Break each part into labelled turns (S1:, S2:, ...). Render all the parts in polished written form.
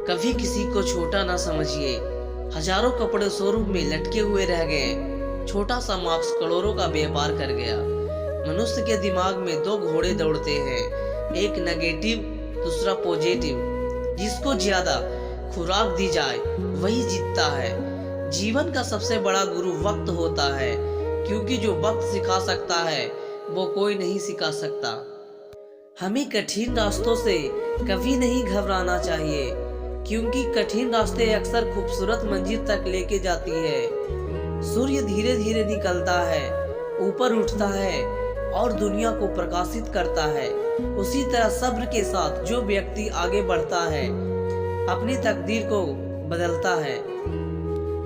S1: कभी किसी को छोटा ना समझिए। हजारों कपड़े शोरूम में लटके हुए रह गए, छोटा सा मार्क्स करोड़ों का व्यापार कर गया। मनुष्य के दिमाग में दो घोड़े दौड़ते हैं, एक नेगेटिव, दूसरा पॉजिटिव। जिसको ज्यादा खुराक दी जाए वही जीतता है। जीवन का सबसे बड़ा गुरु वक्त होता है, क्योंकि जो वक्त सिखा सकता है वो कोई नहीं सिखा सकता। हमें कठिन रास्तों से कभी नहीं घबराना चाहिए, क्योंकि कठिन रास्ते अक्सर खूबसूरत मंजिल तक लेके जाती है। सूर्य धीरे धीरे निकलता है, ऊपर उठता है और दुनिया को प्रकाशित करता है। उसी तरह सब्र के साथ जो व्यक्ति आगे बढ़ता है अपनी तकदीर को बदलता है।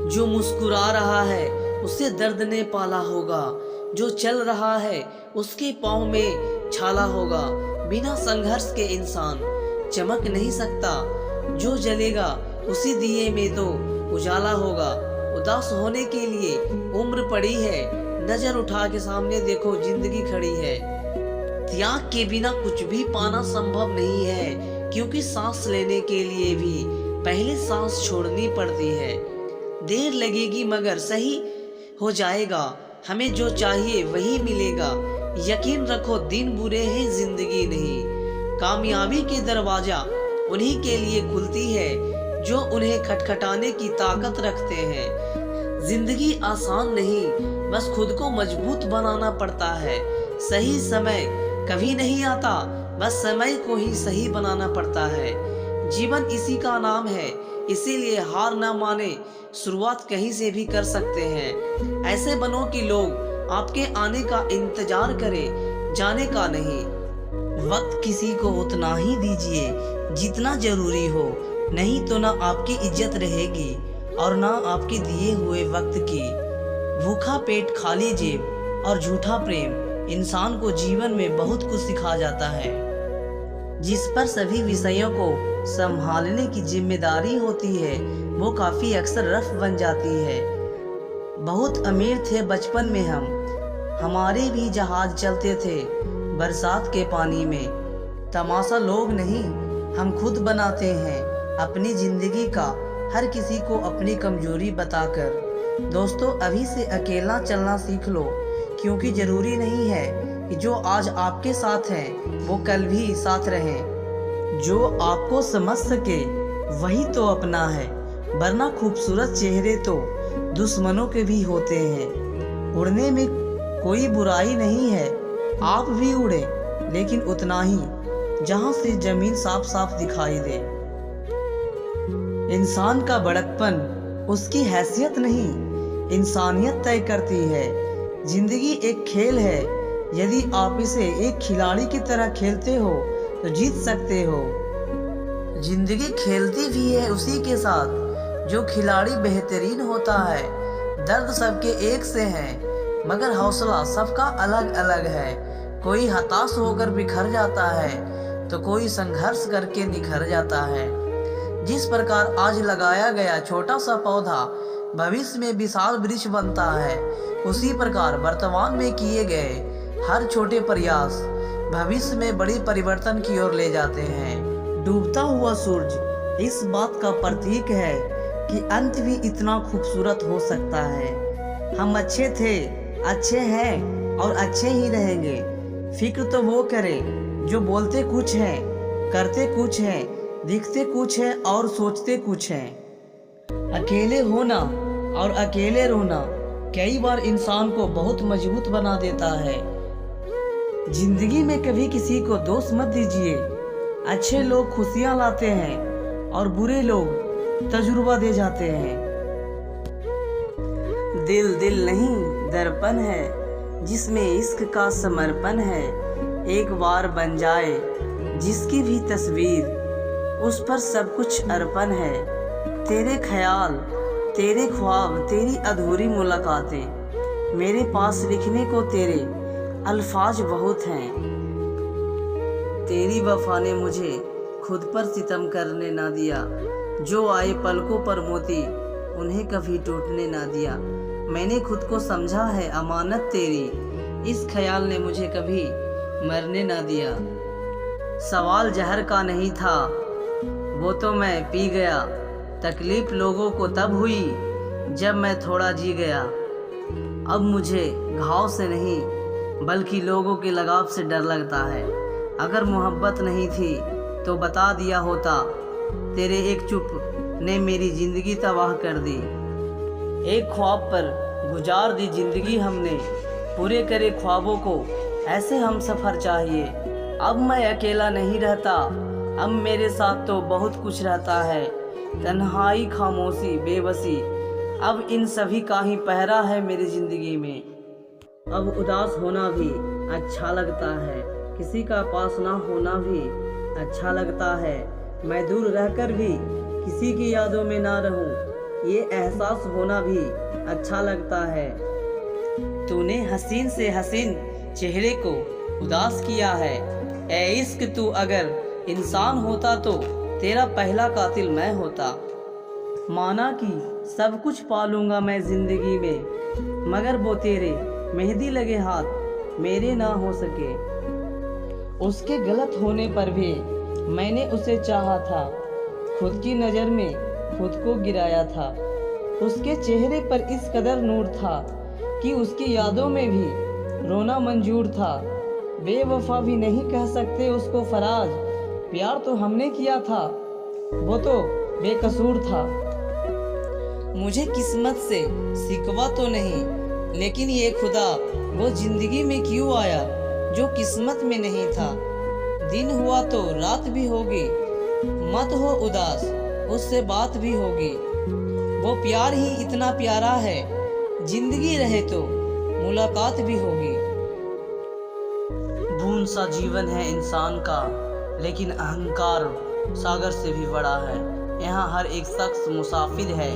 S1: जो मुस्कुरा रहा है उसे दर्द ने पाला होगा, जो चल रहा है उसके पाँव में छाला होगा। बिना संघर्ष के इंसान चमक नहीं सकता, जो जलेगा उसी दिए में तो उजाला होगा। उदास होने के लिए उम्र पड़ी है, नजर उठा के सामने देखो जिंदगी खड़ी है। त्याग के बिना कुछ भी पाना संभव नहीं है, क्योंकि सांस लेने के लिए भी पहले सांस छोड़नी पड़ती है। देर लगेगी मगर सही हो जाएगा, हमें जो चाहिए वही मिलेगा। यकीन रखो दिन बुरे हैं जिंदगी नहीं, कामयाबी के दरवाजा उन्हीं के लिए खुलती है जो उन्हें खटखटाने की ताकत रखते हैं। जिंदगी आसान नहीं, बस खुद को मजबूत बनाना पड़ता है। सही समय कभी नहीं आता, बस समय को ही सही बनाना पड़ता है। जीवन इसी का नाम है, इसीलिए हार ना माने, शुरुआत कहीं से भी कर सकते हैं। ऐसे बनो कि लोग आपके आने का इंतजार करें, जाने का नहीं। वक्त किसी को उतना ही दीजिए जितना जरूरी हो, नहीं तो ना आपकी इज्जत रहेगी और ना आपके दिए हुए वक्त की। भूखा पेट खाली जेब और झूठा प्रेम इंसान को जीवन में बहुत कुछ सिखा जाता है। जिस पर सभी विषयों को संभालने की जिम्मेदारी होती है वो काफी अक्सर रफ बन जाती है। बहुत अमीर थे बचपन में हम, हमारे भी जहाज चलते थे बरसात के पानी में। तमाशा लोग नहीं हम खुद बनाते हैं अपनी जिंदगी का, हर किसी को अपनी कमजोरी बताकर। दोस्तों अभी से अकेला चलना सीख लो, क्योंकि जरूरी नहीं है कि जो आज आपके साथ हैं वो कल भी साथ रहें। जो आपको समझ सके वही तो अपना है, वरना खूबसूरत चेहरे तो दुश्मनों के भी होते हैं। उड़ने में कोई बुराई नहीं है, आप भी उड़े लेकिन उतना ही जहां से जमीन साफ साफ दिखाई दे। इंसान का बड़कपन उसकी हैसियत नहीं, इंसानियत तय करती है। जिंदगी एक खेल है, यदि आप इसे एक खिलाड़ी की तरह खेलते हो तो जीत सकते हो। जिंदगी खेलती भी है उसी के साथ जो खिलाड़ी बेहतरीन होता है। दर्द सबके एक से है, मगर हौसला सबका अलग अलग है। कोई हताश होकर बिखर जाता है तो कोई संघर्ष करके निखर जाता है। जिस प्रकार आज लगाया गया छोटा सा पौधा भविष्य में विशाल वृक्ष बनता है, उसी प्रकार वर्तमान में किए गए हर छोटे प्रयास भविष्य में बड़ी परिवर्तन की ओर ले जाते हैं। डूबता हुआ सूरज इस बात का प्रतीक है कि अंत भी इतना खूबसूरत हो सकता है। हम अच्छे थे, अच्छे हैं और अच्छे ही रहेंगे। फिक्र तो वो करे जो बोलते कुछ है, करते कुछ है, दिखते कुछ है और सोचते कुछ है। अकेले होना और अकेले रोना कई बार इंसान को बहुत मजबूत बना देता है। जिंदगी में कभी किसी को दोष मत दीजिए। अच्छे लोग खुशियां लाते हैं और बुरे लोग तजुर्बा दे जाते हैं। दिल दिल नहीं दर्पण है, जिसमें इश्क का समर्पण है। एक बार बन जाए जिसकी भी तस्वीर, उस पर सब कुछ अर्पण है। तेरे ख्याल, तेरे ख्वाब, तेरी अधूरी मुलाकातें, मेरे पास लिखने को तेरे अल्फाज बहुत हैं। तेरी वफा ने मुझे खुद पर सितम करने ना दिया, जो आए पलकों पर मोती उन्हें कभी टूटने ना दिया। मैंने खुद को समझा है अमानत तेरी, इस ख्याल ने मुझे कभी मरने ना दिया। सवाल जहर का नहीं था,
S2: वो तो मैं पी गया। तकलीफ लोगों को तब हुई जब मैं थोड़ा जी गया। अब मुझे घाव से नहीं बल्कि लोगों के लगाव से डर लगता है। अगर मोहब्बत नहीं थी तो बता दिया होता। तेरे एक चुप ने मेरी ज़िंदगी तबाह कर दी। एक ख्वाब पर गुजार दी ज़िंदगी हमने, पूरे करे ख्वाबों को ऐसे हम सफ़र चाहिए। अब मैं अकेला नहीं रहता, अब मेरे साथ तो बहुत कुछ रहता है। तन्हाई, खामोशी, बेबसी, अब इन सभी का ही पहरा है मेरी ज़िंदगी में। अब उदास होना भी अच्छा लगता है, किसी का पास ना होना भी अच्छा लगता है। मैं दूर रहकर भी किसी की यादों में ना रहूं, ये एहसास होना भी अच्छा लगता है। तूने हसीन से हसीन चेहरे को उदास किया है। ए इश्क, तू अगर इंसान होता तो तेरा पहला कातिल मैं होता। माना कि सब कुछ पालूंगा मैं ज़िंदगी में, मगर वो तेरे मेहंदी लगे हाथ मेरे ना हो सके। उसके गलत होने पर भी मैंने उसे चाहा था, खुद की नज़र में खुद को गिराया था। उसके चेहरे पर इस कदर नूर था कि उसकी यादों में भी रोना मंजूर था। बेवफा भी नहीं कह सकते उसको फराज, प्यार तो हमने किया था, वो तो बेकसूर था। मुझे किस्मत से सिकवा तो नहीं, लेकिन ये खुदा वो जिंदगी में क्यों आया जो किस्मत में नहीं था। दिन हुआ तो रात भी होगी, मत हो उदास, उससे बात भी होगी। वो प्यार ही इतना प्यारा है, जिंदगी रहे तो मुलाकात भी होगी। बूंद सा जीवन है इंसान का, लेकिन अहंकार सागर से भी बड़ा है। यहाँ हर एक शख्स मुसाफिर है,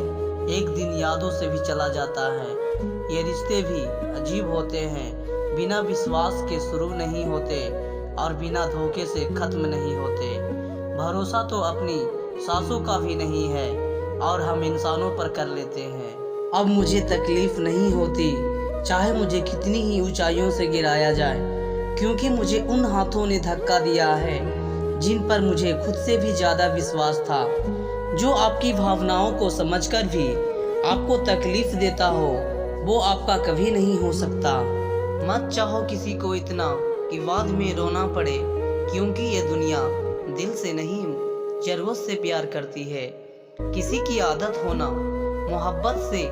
S2: एक दिन यादों से भी चला जाता है। ये रिश्ते भी अजीब होते हैं, बिना विश्वास के शुरू नहीं होते और बिना धोखे से ख़त्म नहीं होते। भरोसा तो अपनी सांसों का भी नहीं है और हम इंसानों पर कर लेते हैं। अब मुझे तकलीफ़ नहीं होती, चाहे मुझे कितनी ही ऊंचाइयों से गिराया जाए, क्योंकि मुझे उन हाथों ने धक्का दिया है जिन पर मुझे खुद से भी ज़्यादा विश्वास था। जो आपकी भावनाओं को समझकर भी आपको तकलीफ़ देता हो, वो आपका कभी नहीं हो सकता। मत चाहो किसी को इतना कि बाद में रोना पड़े, क्योंकि ये दुनिया दिल से नहीं ज़रूरत से प्यार करती है। किसी की आदत होना मोहब्बत से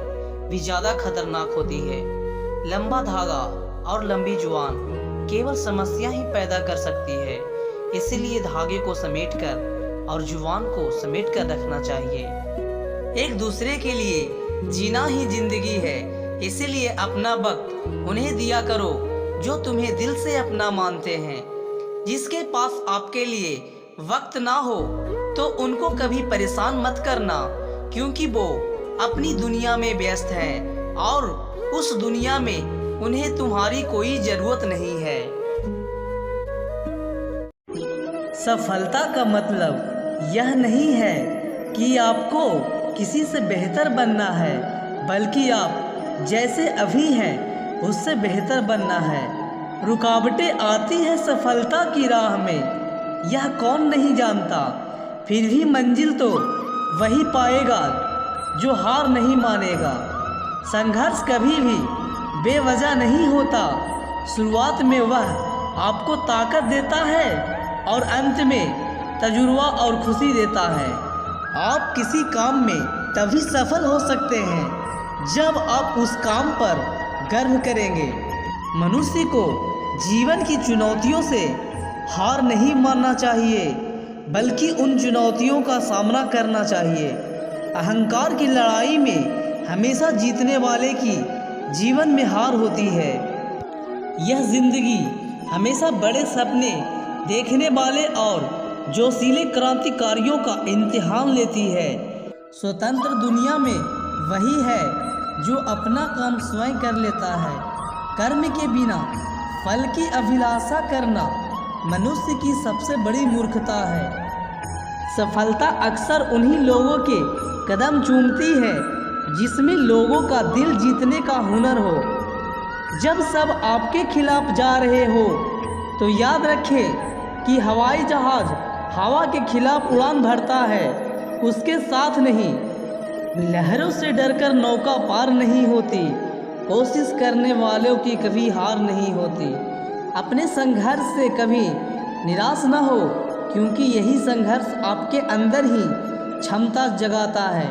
S2: भी ज़्यादा खतरनाक होती है। लंबा धागा और लंबी जुबान केवल समस्या ही पैदा कर सकती है, इसीलिए धागे को समेटकर और जुबान को समेटकर रखना चाहिए। एक दूसरे के लिए जीना ही जिंदगी है, इसीलिए अपना वक्त उन्हें दिया करो जो तुम्हें दिल से अपना मानते हैं। जिसके पास आपके लिए वक्त ना हो तो उनको कभी परेशान मत करना, क्योंकि वो अपनी दुनिया में व्यस्त है और उस दुनिया में उन्हें तुम्हारी कोई जरूरत नहीं है। सफलता का मतलब यह नहीं है कि आपको किसी से बेहतर बनना है, बल्कि आप जैसे अभी हैं उससे बेहतर बनना है। रुकावटें आती हैं सफलता की राह में, यह कौन नहीं जानता, फिर भी मंजिल तो वही पाएगा जो हार नहीं मानेगा। संघर्ष कभी भी बेवजह नहीं होता, शुरुआत में वह आपको ताकत देता है और अंत में तजुर्बा और खुशी देता है। आप किसी काम में तभी सफल हो सकते हैं जब आप उस काम पर गर्व करेंगे। मनुष्य को जीवन की चुनौतियों से हार नहीं मानना चाहिए, बल्कि उन चुनौतियों का सामना करना चाहिए। अहंकार की लड़ाई में हमेशा जीतने वाले की जीवन में हार होती है। यह जिंदगी हमेशा बड़े सपने देखने वाले और जोशीले क्रांतिकारियों का इम्तिहान लेती है। स्वतंत्र दुनिया में वही है जो अपना काम स्वयं कर लेता है। कर्म के बिना फल की अभिलाषा करना मनुष्य की सबसे बड़ी मूर्खता है। सफलता अक्सर उन्हीं लोगों के कदम चूमती है जिसमें लोगों का दिल जीतने का हुनर हो। जब सब आपके खिलाफ जा रहे हो तो याद रखें कि हवाई जहाज हवा के खिलाफ उड़ान भरता है, उसके साथ नहीं। लहरों से डरकर नौका पार नहीं होती, कोशिश करने वालों की कभी हार नहीं होती। अपने संघर्ष से कभी निराश न हो, क्योंकि यही संघर्ष आपके अंदर ही क्षमता जगाता है।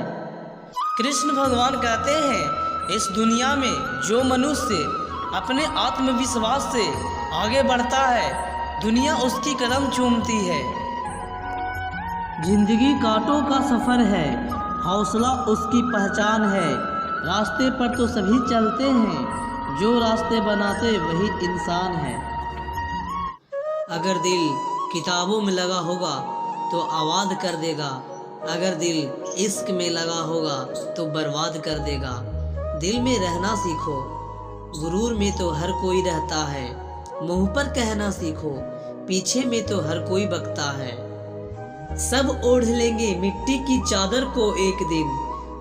S2: कृष्ण भगवान कहते हैं, इस दुनिया में जो मनुष्य अपने आत्मविश्वास से आगे बढ़ता है, दुनिया उसकी कदम चूमती है। जिंदगी कांटों का सफ़र है, हौसला उसकी पहचान है। रास्ते पर तो सभी चलते हैं, जो रास्ते बनाते वही इंसान है। अगर दिल किताबों में लगा होगा तो आबाद कर देगा, अगर दिल इश्क में लगा होगा तो बर्बाद कर देगा। दिल में रहना सीखो, गुरूर में तो हर कोई रहता है। मुंह पर कहना सीखो, पीछे में तो हर कोई बकता है। सब ओढ़ लेंगे मिट्टी की चादर को एक दिन,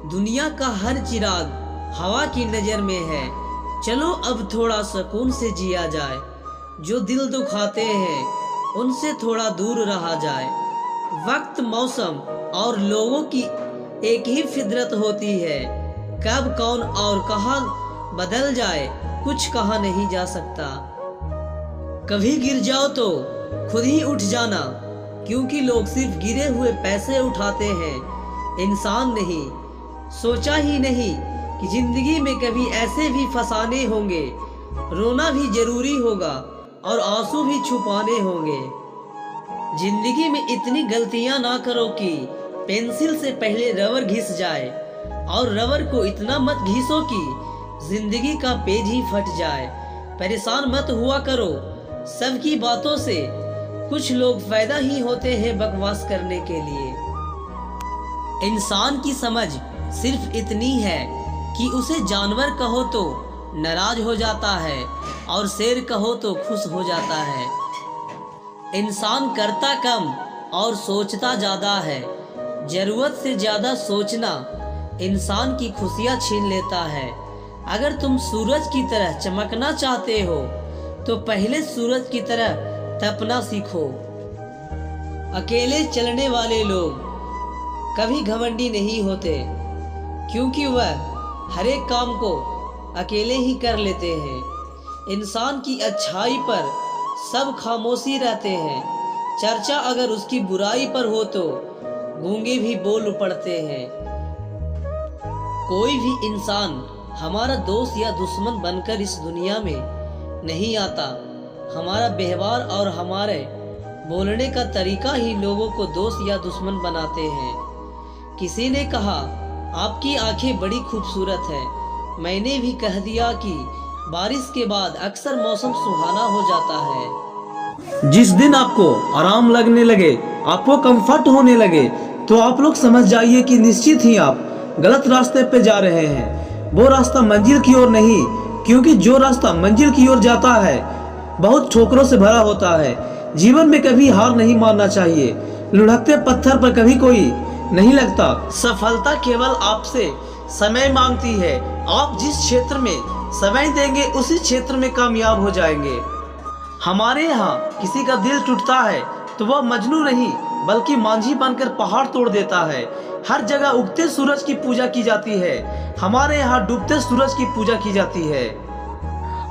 S2: दुनिया का हर चिराग हवा की नज़र में है। चलो अब थोड़ा सुकून से जिया जाए, जो दिल दुखाते हैं उनसे थोड़ा दूर रहा जाए। वक्त, मौसम और लोगों की एक ही फितरत होती है, कब कौन और कहाँ बदल जाए कुछ कहा नहीं जा सकता। कभी गिर जाओ तो खुद ही उठ जाना, क्योंकि लोग सिर्फ गिरे हुए पैसे उठाते हैं, इंसान नहीं। सोचा ही नहीं कि जिंदगी में कभी ऐसे भी फसाने होंगे, रोना भी जरूरी होगा और आंसू भी छुपाने होंगे। जिंदगी में इतनी गलतियां ना करो कि पेंसिल से पहले रबर घिस जाए, और रबर को इतना मत घिसो कि जिंदगी का पेज ही फट जाए। परेशान मत हुआ करो सबकी बातों से, कुछ लोग फायदा ही होते हैं बकवास करने के लिए। इंसान की समझ सिर्फ इतनी है कि उसे जानवर कहो तो नाराज हो जाता है और शेर कहो तो खुश हो जाता है। इंसान करता कम और सोचता ज़्यादा है, जरूरत से ज़्यादा सोचना इंसान की खुशियाँ छीन लेता है। अगर तुम सूरज की तरह चमकना चाहते हो तो पहले सूरज की तरह तपना सीखो। अकेले चलने वाले लोग कभी घमंडी नहीं होते, क्योंकि वह हर एक काम को अकेले ही कर लेते हैं। इंसान की अच्छाई पर सब खामोशी रहते हैं, चर्चा अगर उसकी बुराई पर हो तो गूंगे भी बोल पड़ते हैं। कोई भी इंसान हमारा दोस्त या दुश्मन बनकर इस दुनिया में नहीं आता। हमारा व्यवहार और हमारे बोलने का तरीका ही लोगों को दोस्त या दुश्मन बनाते हैं। किसी ने कहा, आपकी आंखें बड़ी खूबसूरत है। मैंने भी कह दिया कि बारिश के बाद अक्सर मौसम सुहाना हो जाता है।
S3: जिस दिन आपको आराम लगने लगे, आपको कंफर्ट होने लगे, तो आप लोग समझ जाइए कि निश्चित ही आप गलत रास्ते पे जा रहे हैं। वो रास्ता मंजिल की ओर नहीं, क्योंकि जो रास्ता मंजिल की ओर जाता है बहुत ठोकरों से भरा होता है। जीवन में कभी हार नहीं मानना चाहिए, लुढ़कते पत्थर पर कभी कोई नहीं लगता।
S2: सफलता केवल आपसे समय मांगती है। आप जिस क्षेत्र में समय देंगे उसी क्षेत्र में कामयाब हो जाएंगे। हमारे यहाँ किसी का दिल टूटता है तो वह मजनू नहीं बल्कि मांझी बनकर पहाड़ तोड़ देता है। हर जगह उगते सूरज की पूजा की जाती है, हमारे यहाँ डूबते सूरज की पूजा की जाती है।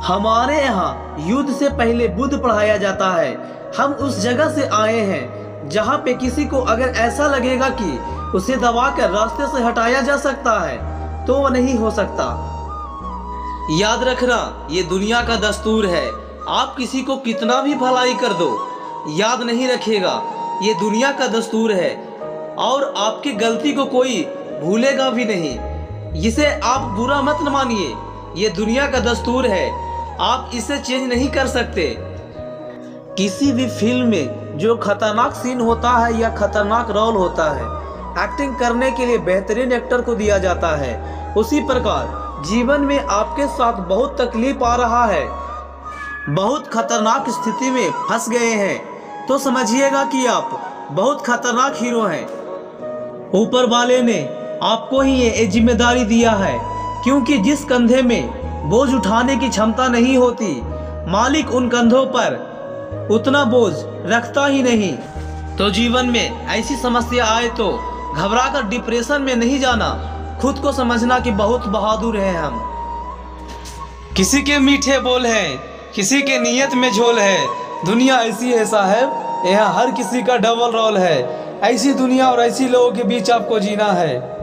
S2: हमारे यहाँ युद्ध से पहले बुद्ध पढ़ाया जाता है। हम उस जगह से आए हैं जहाँ पे किसी को अगर ऐसा लगेगा कि उसे दबाकर रास्ते से हटाया जा सकता है तो वो नहीं हो सकता।
S3: याद रखना, ये दुनिया का दस्तूर है। आप किसी को कितना भी भलाई कर दो, याद नहीं रखेगा। ये दुनिया का दस्तूर है और आपकी गलती को कोई भूलेगा भी नहीं। इसे आप बुरा मत न मानिए, ये दुनिया का दस्तूर है, आप इसे चेंज नहीं कर सकते।
S2: किसी भी फिल्म में जो खतरनाक सीन होता है या खतरनाक रोल होता है, एक्टिंग करने के लिए बेहतरीन एक्टर को दिया जाता है। उसी प्रकार जीवन में आपके साथ बहुत तकलीफ आ रहा है, बहुत खतरनाक स्थिति में फंस गए हैं, तो समझिएगा कि आप बहुत खतरनाक हीरो हैं। ऊपर वाले ने आपको ही ये जिम्मेदारी दिया है, क्योंकि जिस कंधे में बोझ उठाने की क्षमता नहीं होती, मालिक उन कंधों पर उतना बोझ रखता ही नहीं।
S3: तो जीवन में ऐसी समस्या आए तो घबराकर डिप्रेशन में नहीं जाना, खुद को समझना कि बहुत बहादुर हैं हम। किसी के मीठे बोल हैं, किसी के नीयत में झोल है। दुनिया ऐसी है साहब, यहाँ हर किसी का डबल रोल है। ऐसी दुनिया और ऐसी लोगों के बीच आपको जीना है।